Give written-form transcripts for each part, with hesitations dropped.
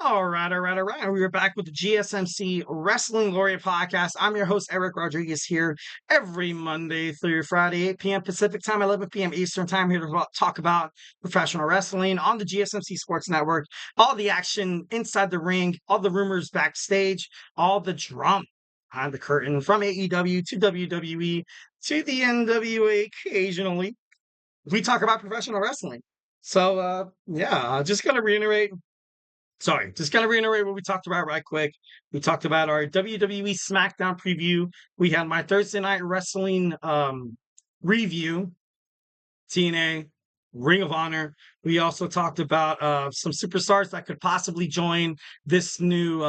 All right. We are back with the GSMC Wrestling Laureate Podcast. I'm your host, Eric Rodriguez, here every Monday through Friday, 8 p.m. Pacific Time, 11 p.m. Eastern Time, here to talk about professional wrestling on the GSMC Sports Network. All the action inside the ring, all the rumors backstage, all the drama behind the curtain from AEW to WWE to the NWA occasionally. We talk about professional wrestling. Just going to reiterate. Just going to reiterate what we talked about right quick. We talked about our WWE SmackDown preview. We had my Thursday Night Wrestling review, TNA, Ring of Honor. We also talked about some superstars that could possibly join this new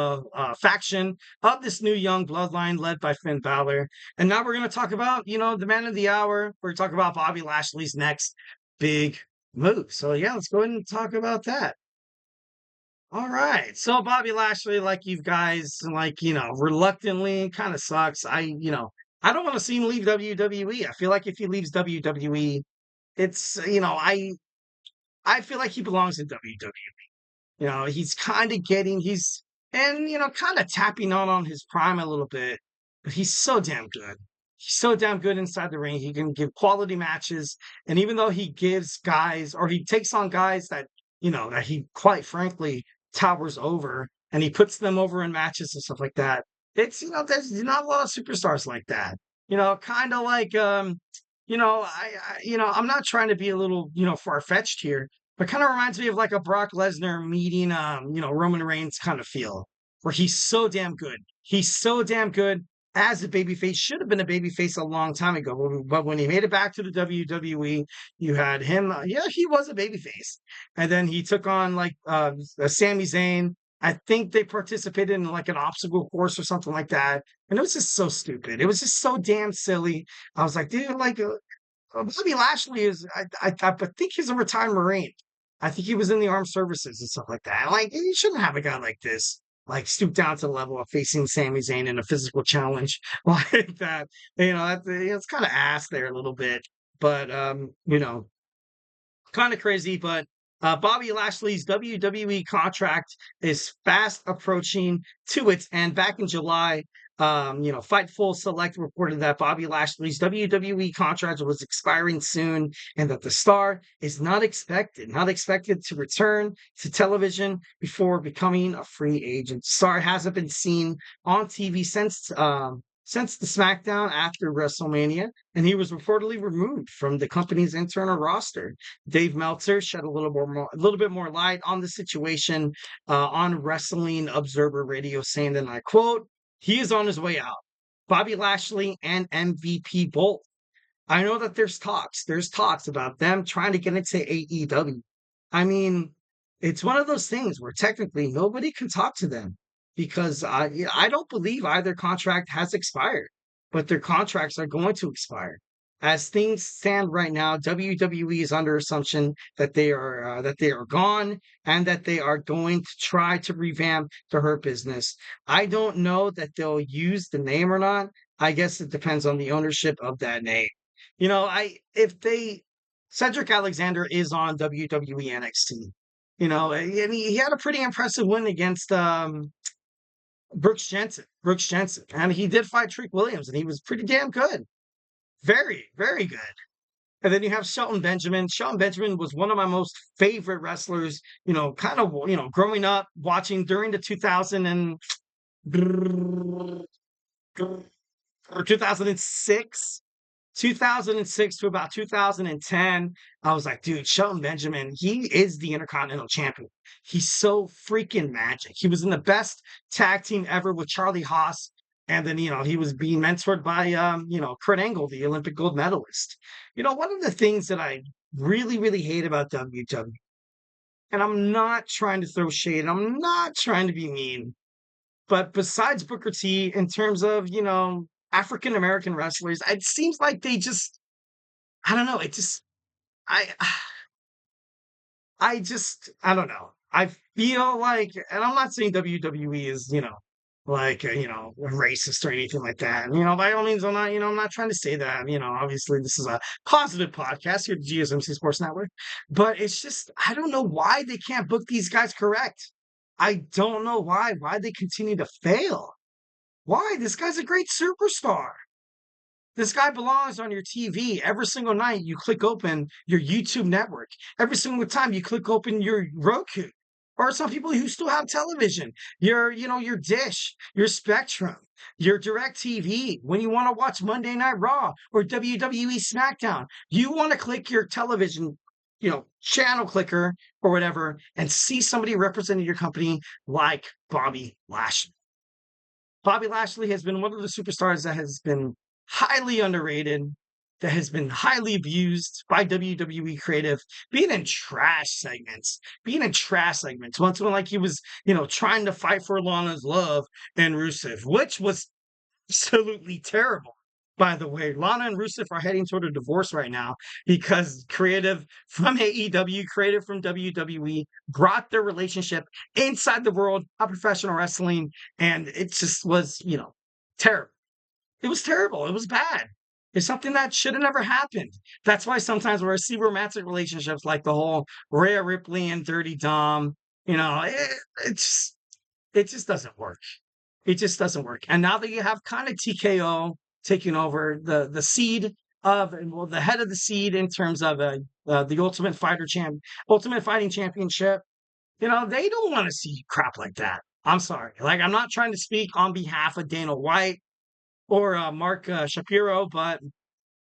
faction of this new young bloodline led by Finn Balor. And now we're going to talk about, the man of the hour. We're talking about Bobby Lashley's next big move. So, let's go ahead and talk about that. All right. So Bobby Lashley, like you guys, reluctantly kind of sucks. I don't want to see him leave WWE. I feel like if he leaves WWE, it's, I feel like he belongs in WWE. He's kind of kind of tapping on his prime a little bit, but he's so damn good. He's so damn good inside the ring. He can give quality matches. And even though he gives guys or he takes on guys that he quite frankly towers over and he puts them over in matches and stuff like that. There's not a lot of superstars like that. Kind of like, I'm not trying to be a little, far-fetched here, but kind of reminds me of like a Brock Lesnar meeting, Roman Reigns kind of feel, where he's so damn good. He's so damn good as a babyface. Should have been a babyface a long time ago, but when he made it back to the WWE, you had him. He was a babyface, and then he took on Sami Zayn. I think they participated in like an obstacle course or something like that, and it was just so stupid. It was just so damn silly. I was like, dude, Bobby Lashley is. I think he's a retired Marine. I think he was in the armed services and stuff like that. Like, you shouldn't have a guy like this stoop down to the level of facing Sami Zayn in a physical challenge like that. It's kind of ass there a little bit, but kind of crazy. But Bobby Lashley's WWE contract is fast approaching to its end. Back in July, Fightful Select reported that Bobby Lashley's WWE contract was expiring soon and that the star is not expected to return to television before becoming a free agent. Star hasn't been seen on TV since the SmackDown after WrestleMania, and he was reportedly removed from the company's internal roster. Dave Meltzer shed a little bit more light on the situation on Wrestling Observer Radio, saying, and I quote, "He is on his way out. Bobby Lashley and MVP both. I know that there's talks about them trying to get into AEW. I mean, it's one of those things where technically nobody can talk to them because I don't believe either contract has expired, but their contracts are going to expire. As things stand right now, WWE is under assumption that they are gone and that they are going to try to revamp the Hurt Business. I don't know that they'll use the name or not. I guess it depends on the ownership of that name. If they Cedric Alexander is on WWE NXT. I mean, he had a pretty impressive win against Brooks Jensen. And he did fight Trick Williams, and he was pretty damn good. Very, very good. And then you have Shelton Benjamin. Shelton Benjamin was one of my most favorite wrestlers, growing up, watching during the 2006 2006 to about 2010, I was like, dude, Shelton Benjamin, he is the Intercontinental Champion. He's so freaking magic. He was in the best tag team ever with Charlie Haas. And then, he was being mentored by, Kurt Angle, the Olympic gold medalist. One of the things that I really, really hate about WWE, and I'm not trying to throw shade, I'm not trying to be mean, but besides Booker T, in terms of, African American wrestlers, it seems like they just, I don't know. I, I don't know. I feel like, and I'm not saying WWE is, racist or anything like that. By all means, I'm not trying to say that. Obviously, this is a positive podcast here at GSMC Sports Network, but it's just, I don't know why they can't book these guys correct. I don't know why they continue to fail. Why? This guy's a great superstar. This guy belongs on your TV every single night. You click open your YouTube network. Every single time you click open your Roku. Or some people who still have television, your Dish, your Spectrum, your Direct TV. When you want to watch Monday Night Raw or WWE SmackDown, you want to click your television, channel clicker or whatever, and see somebody representing your company like Bobby Lashley. Bobby Lashley has been one of the superstars that has been highly underrated, that has been highly abused by WWE creative, being in trash segments. Once when like he was, trying to fight for Lana's love and Rusev, which was absolutely terrible. By the way, Lana and Rusev are heading toward a divorce right now because creative from AEW, creative from WWE brought their relationship inside the world of professional wrestling. And it just was, terrible. It was terrible. It was bad. It's something that should have never happened. That's why sometimes when I see romantic relationships like the whole Rhea Ripley and Dirty Dom, it just doesn't work. It just doesn't work. And now that you have kind of TKO taking over the seed of, well, the head of the seed in terms of the Ultimate Fighting Championship, they don't want to see crap like that. I'm sorry. Like, I'm not trying to speak on behalf of Dana White or Mark Shapiro, but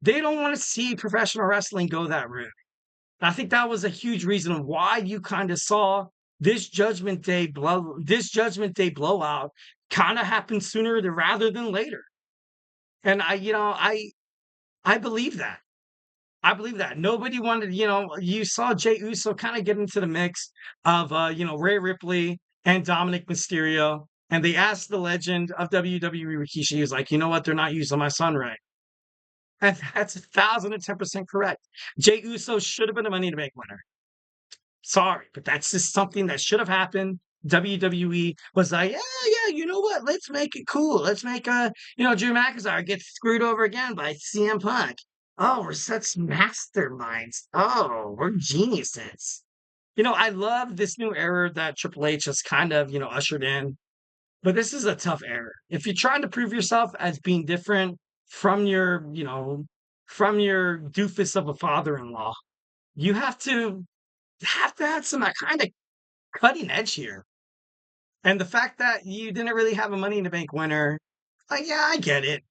they don't want to see professional wrestling go that route. I think that was a huge reason why you kind of saw this Judgment Day blowout kind of happen sooner rather than later. And I believe that. I believe that nobody wanted, you saw Jey Uso kind of get into the mix of, Rhea Ripley and Dominic Mysterio. And they asked the legend of WWE, Rikishi, he was like, you know what? They're not using my son right. And that's 1,010% correct. Jey Uso should have been a Money in the Bank winner. Sorry, but that's just something that should have happened. WWE was like, yeah, you know what? Let's make it cool. Let's make Drew McIntyre get screwed over again by CM Punk. Oh, we're such masterminds. Oh, we're geniuses. I love this new era that Triple H has kind of, ushered in. But this is a tough era. If you're trying to prove yourself as being different from your doofus of a father-in-law, you have to have some kind of cutting edge here. And the fact that you didn't really have a Money in the Bank winner, like, yeah, I get it.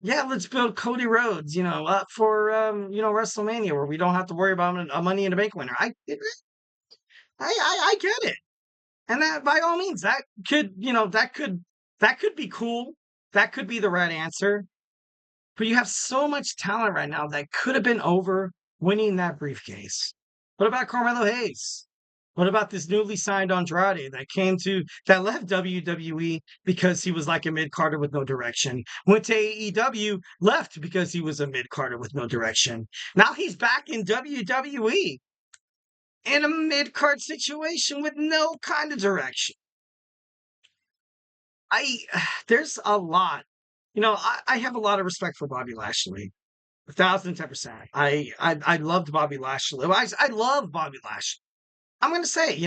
Yeah, let's build Cody Rhodes, up for WrestleMania where we don't have to worry about a Money in the Bank winner. I get it. And that by all means, that could be cool. That could be the right answer. But you have so much talent right now that could have been over winning that briefcase. What about Carmelo Hayes? What about this newly signed Andrade that left WWE because he was like a mid-carder with no direction? Went to AEW, left because he was a mid-carder with no direction. Now he's back in WWE in a mid-card situation with no kind of direction. There's a lot. I have a lot of respect for Bobby Lashley. 1,010%. I loved Bobby Lashley. I love Bobby Lashley. I'm going to say,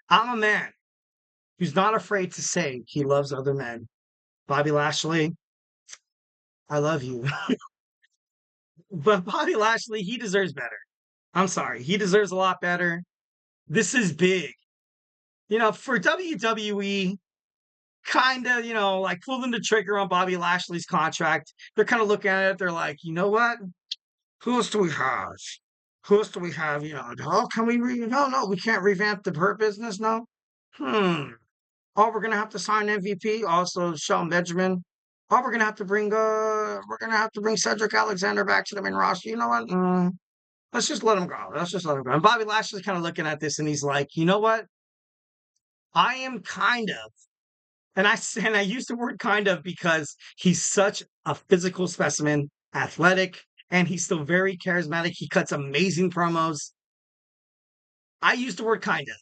I'm a man who's not afraid to say he loves other men. Bobby Lashley, I love you. But Bobby Lashley, he deserves better. I'm sorry. He deserves a lot better. This is big. For WWE, kind of, like pulling the trigger on Bobby Lashley's contract, they're kind of looking at it. They're like, you know what? Who else do we have? Who else do we have? Can we? No, we can't revamp the Hurt Business. No. Oh, we're gonna have to sign MVP. Also, Shelton Benjamin. Oh, we're gonna have to bring Cedric Alexander back to the main roster. You know what? Let's just let him go. Let's just let him go. And Bobby Lashley's kind of looking at this, and he's like, you know what? I am kind of, and I use the word kind of because he's such a physical specimen, athletic, and he's still very charismatic. He cuts amazing promos. I use the word kind of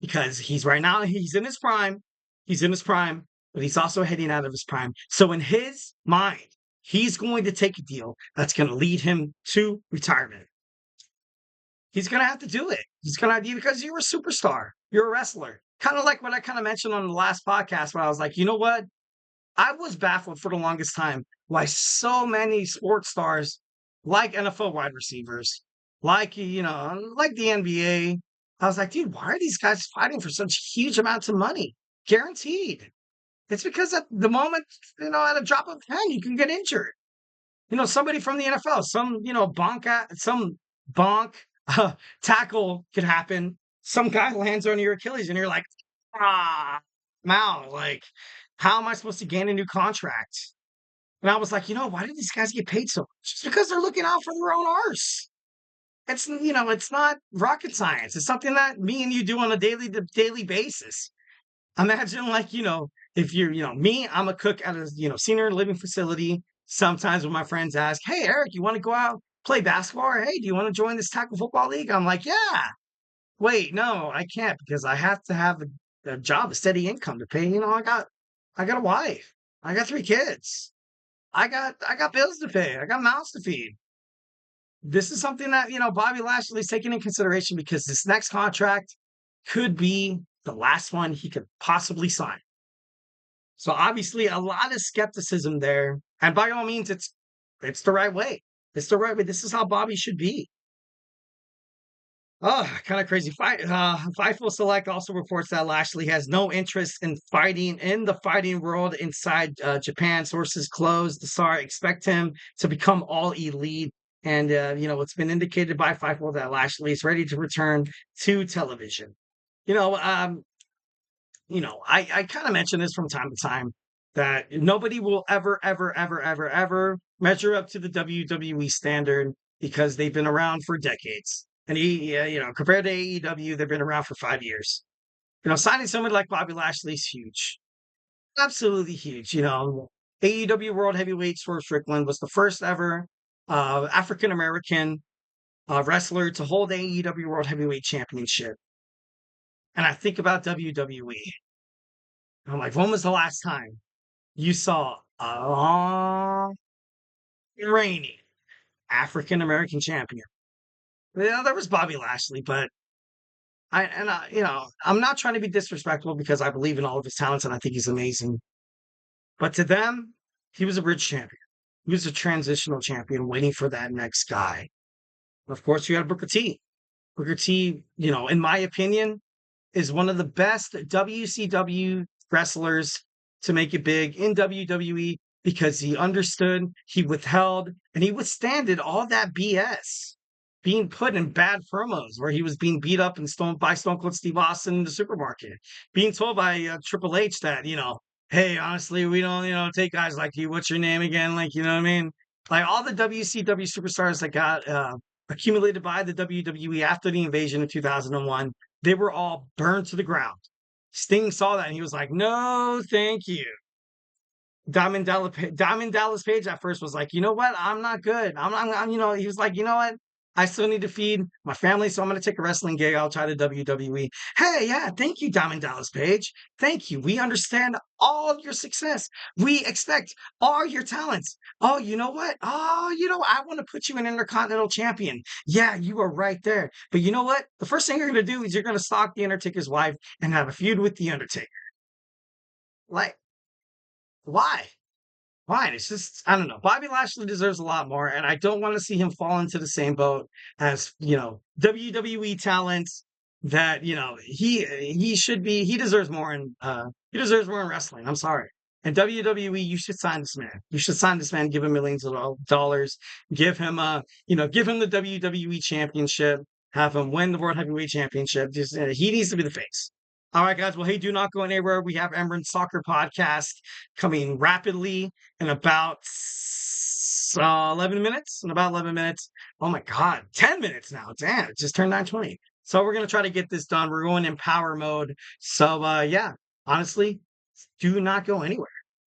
because he's in his prime. He's in his prime, but he's also heading out of his prime. So in his mind, he's going to take a deal that's going to lead him to retirement. He's going to have to do it. He's going to because you're a superstar. You're a wrestler. kind of like what I kind of mentioned on the last podcast, where I was like, you know what? I was baffled for the longest time why so many sports stars, like NFL wide receivers, like the NBA, I was like, dude, why are these guys fighting for such huge amounts of money? Guaranteed. It's because at the moment, at a drop of a pen, you can get injured. Somebody from the NFL, some bonk tackle could happen. Some guy lands on your Achilles, and you're like, ah, now, like, how am I supposed to gain a new contract? And I was like, why do these guys get paid so much? Just because they're looking out for their own arse. It's not rocket science. It's something that me and you do on a daily basis. Imagine, like, if you're, me, I'm a cook at a, senior living facility. Sometimes when my friends ask, hey, Eric, you want to go out play basketball? Or, hey, do you want to join this tackle football league? I'm like, yeah. Wait, no, I can't because I have to have a job, a steady income to pay. I got a wife. I got 3 kids. I got bills to pay. I got mouths to feed. This is something that, Bobby Lashley's taking in consideration because this next contract could be the last one he could possibly sign. So obviously a lot of skepticism there. And by all means, it's the right way. It's the right way. This is how Bobby should be. Oh, kind of crazy. Fightful Select also reports that Lashley has no interest in fighting in the fighting world inside Japan. Sources close. The SAR expect him to become all elite. And, it's been indicated by Fightful that Lashley is ready to return to television. You know, um, I kind of mention this from time to time that nobody will ever, ever, ever, ever, ever measure up to the WWE standard because they've been around for decades. And compared to AEW, they've been around for 5 years. Signing somebody like Bobby Lashley is huge, absolutely huge. AEW World Heavyweight Swerve Strickland was the first ever African American wrestler to hold AEW World Heavyweight Championship. And I think about WWE. I'm like, when was the last time you saw a long reigning African American champion? There was Bobby Lashley, but I'm not trying to be disrespectful because I believe in all of his talents and I think he's amazing. But to them, he was a bridge champion. He was a transitional champion waiting for that next guy. And of course, you had Booker T. Booker T, in my opinion, is one of the best WCW wrestlers to make it big in WWE because he understood, he withheld, and he withstanded all that BS being put in bad promos where he was being beat up and by Stone Cold Steve Austin in the supermarket, being told by Triple H that, hey, honestly, we don't, take guys like you. What's your name again? Like, you know what I mean? Like all the WCW superstars that got accumulated by the WWE after the invasion of 2001, they were all burned to the ground. Sting saw that and he was like, no, thank you. Diamond Dallas Page at first was like, you know what? I'm not good. He was like, you know what? I still need to feed my family, so I'm going to take a wrestling gig. I'll try to WWE. Hey, yeah, thank you, Diamond Dallas Page. Thank you. We understand all of your success. We expect all your talents. Oh, you know what? Oh, I want to put you in Intercontinental Champion. Yeah, you are right there. But you know what? The first thing you're going to do is you're going to stalk The Undertaker's wife and have a feud with The Undertaker. Like, why? Fine. It's just, I don't know. Bobby Lashley deserves a lot more, and I don't want to see him fall into the same boat as, WWE talents that, he should be, he deserves more in wrestling. I'm sorry. And WWE, you should sign this man. You should sign this man, give him millions of dollars, give him give him the WWE championship, have him win the World Heavyweight Championship. Just he needs to be the face. All right, guys. Well, hey, do not go anywhere. We have Emran's Soccer Podcast coming rapidly in about 11 minutes. In about 11 minutes. Oh, my God. 10 minutes now. Damn, it just turned 9:20. So we're going to try to get this done. We're going in power mode. So, yeah, honestly, do not go anywhere.